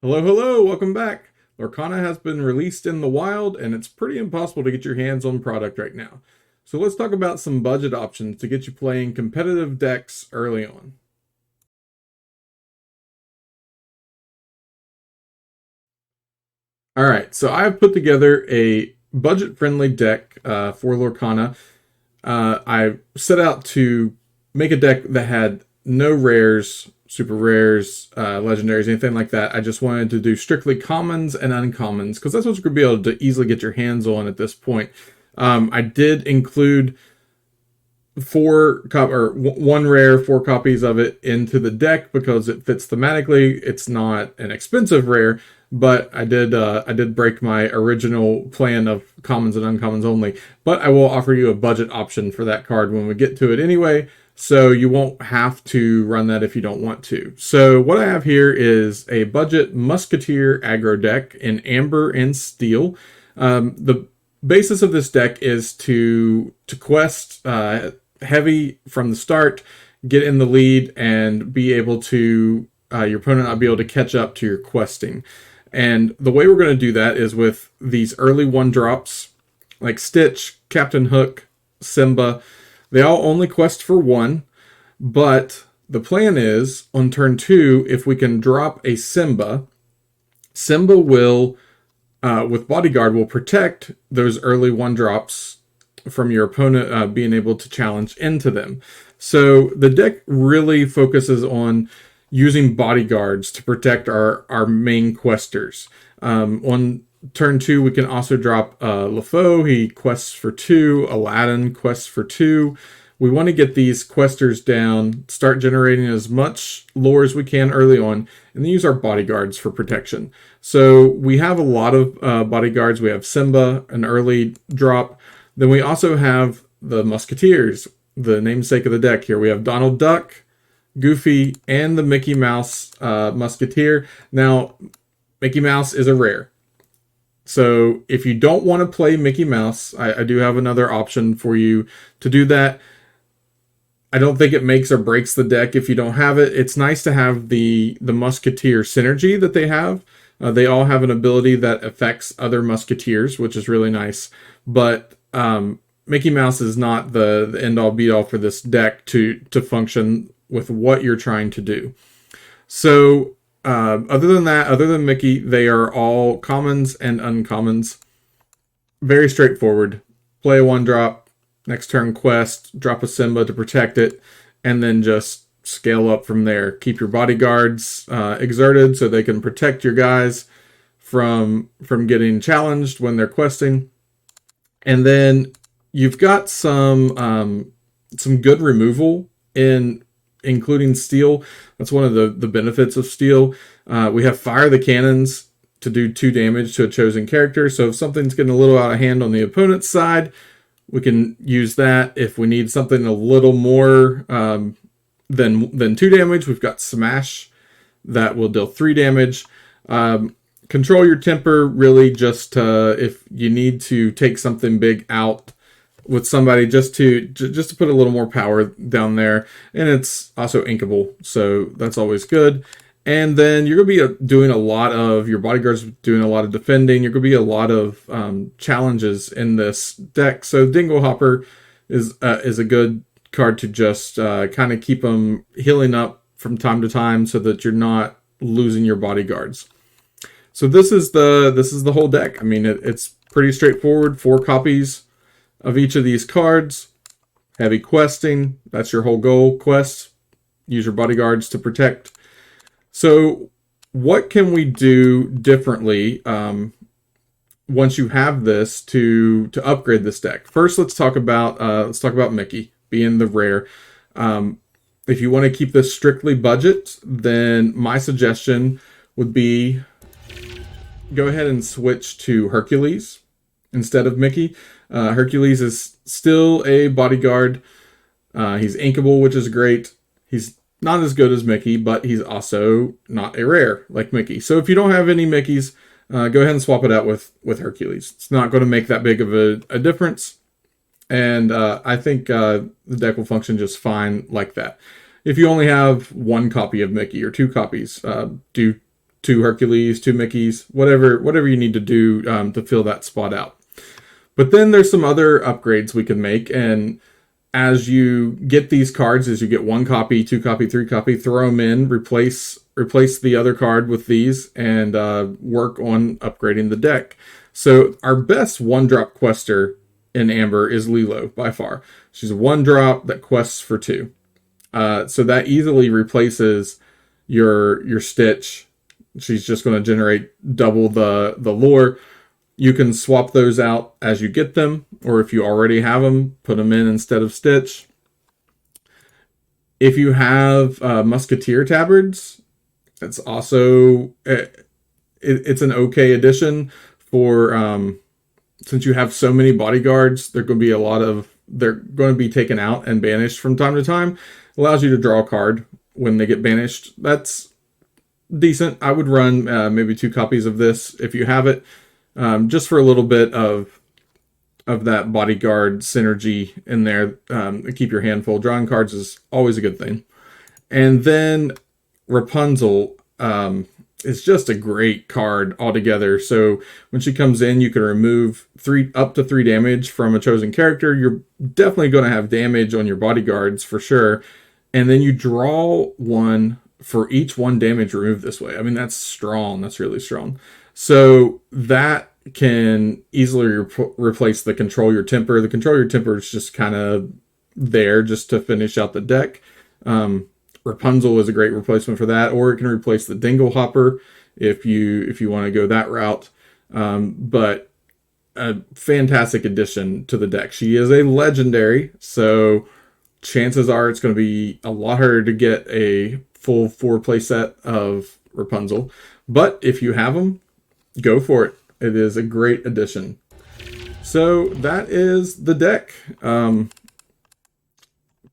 Hello, hello, welcome back. Lorcana has been released in the wild, and it's pretty impossible to get your hands on product right now. So let's talk about some budget options to get you playing competitive decks early on. All right, so I've put together a budget-friendly deck for Lorcana. I set out to make a deck that had no rares, super rares, legendaries, anything like that. I just wanted to do strictly commons and uncommons because that's what you're going to be able to easily get your hands on at this point. I did include one rare, four copies of it into the deck because it fits thematically. It's not an expensive rare, but I did break my original plan of commons and uncommons only. But I will offer you a budget option for that card when we get to it anyway, so you won't have to run that if you don't want to. So what I have here is a budget Musketeer aggro deck in amber and steel. The basis of this deck is to quest heavy from the start, get in the lead, and be able to your opponent not be able to catch up to your questing. And the way we're going to do that is with these early one drops like Stitch, Captain Hook, Simba. They all only quest for one, but the plan is on turn two, if we can drop a Simba, Simba will, with Bodyguard, will protect those early one drops from your opponent being able to challenge into them. So the deck really focuses on using bodyguards to protect our main questers. On turn two, we can also drop LeFou. He quests for two. Aladdin quests for two. We want to get these questers down, start generating as much lore as we can early on, and then use our bodyguards for protection. So we have a lot of bodyguards. We have Simba, an early drop. Then we also have the Musketeers, the namesake of the deck here. We have Donald Duck, Goofy, and the Mickey Mouse Musketeer. Now, Mickey Mouse is a rare. So if you don't want to play Mickey Mouse, I do have another option for you to do that. I don't think it makes or breaks the deck if you don't have it. It's nice to have the Musketeer synergy that they have. They all have an ability that affects other Musketeers, which is really nice. But Mickey Mouse is not the end-all be-all for this deck to function with what you're trying to do. So other than that, other than Mickey, they are all commons and uncommons. Very straightforward. Play a one drop, next turn quest, drop a Simba to protect it, and then just scale up from there. Keep your bodyguards exerted so they can protect your guys from getting challenged when they're questing. And then you've got some good removal in including steel. That's one of the benefits of steel. We have fire the cannons to do 2 damage to a chosen character. So if something's getting a little out of hand on the opponent's side, we can use that. If we need something a little more than 2 damage, we've got smash that will deal 3 damage. Control your temper, really just if you need to take something big out with somebody, just to put a little more power down there. And it's also inkable, so that's always good. And then you're going to be doing a lot of, your bodyguards doing a lot of defending. You're going to be a lot of challenges in this deck. So Dingle Hopper is a good card to just kind of keep them healing up from time to time so that you're not losing your bodyguards. So this is the whole deck. I mean, it's pretty straightforward. 4 copies of each of these cards. Heavy questing. That's your whole goal. Quest. Use your bodyguards to protect. So what can we do differently once you have this to upgrade this deck? First, let's talk about Mickey being the rare. If you want to keep this strictly budget, then my suggestion would be go ahead and switch to Hercules instead of Mickey. Hercules is still a bodyguard. He's inkable, which is great. He's not as good as Mickey, but he's also not a rare like Mickey. So if you don't have any Mickeys, go ahead and swap it out with Hercules. It's not going to make that big of a difference. And I think the deck will function just fine like that. If you only have 1 copy of Mickey or 2 copies, do 2 Hercules, 2 Mickeys, whatever you need to do to fill that spot out. But then there's some other upgrades we can make, and as you get these cards, as you get 1 copy, 2 copy, 3 copy, throw them in, replace the other card with these, and work on upgrading the deck. So our best 1-drop quester in Amber is Lilo, by far. She's a 1-drop that quests for 2. So that easily replaces your Stitch. She's just going to generate double the lore. You can swap those out as you get them, or if you already have them, put them in instead of Stitch. If you have Musketeer tabards, it's also it's an okay addition for since you have so many bodyguards. They're going to be taken out and banished from time to time. Allows you to draw a card when they get banished. That's decent. I would run maybe 2 copies of this if you have it, just for a little bit of that bodyguard synergy in there. Keep your hand full. Drawing cards is always a good thing. And then Rapunzel is just a great card altogether. So when she comes in, you can remove up to 3 damage from a chosen character. You're definitely going to have damage on your bodyguards for sure. And then you draw 1 for each 1 damage removed this way. I mean, that's strong. That's really strong. So that can easily replace the Control Your Temper. The Control Your Temper is just kind of there just to finish out the deck. Rapunzel is a great replacement for that, or it can replace the Dingle Hopper if you want to go that route. But a fantastic addition to the deck. She is a legendary, so chances are it's going to be a lot harder to get a full 4-play set of Rapunzel. But if you have them, go for it. It is a great addition. So that is the deck.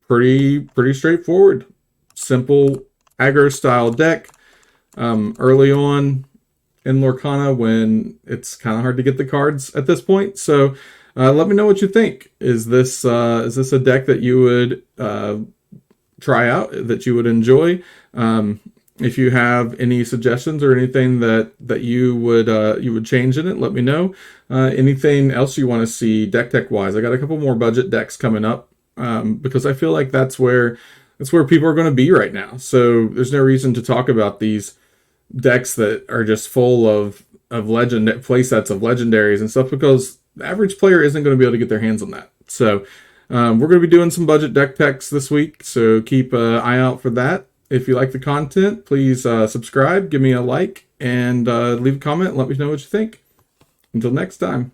Pretty straightforward. Simple aggro style deck. Early on in Lorcana when it's kind of hard to get the cards at this point. So let me know what you think. Is this a deck that you would try out, that you would enjoy? If you have any suggestions or anything that you would change in it, let me know. Anything else you want to see DeckTech wise? I got a couple more budget decks coming up because I feel like that's where people are going to be right now. So there's no reason to talk about these decks that are just full of play sets of legendaries and stuff, because the average player isn't going to be able to get their hands on that. So we're going to be doing some budget deck techs this week, so keep an eye out for that. If you like the content, please subscribe, give me a like, and leave a comment. Let me know what you think. Until next time.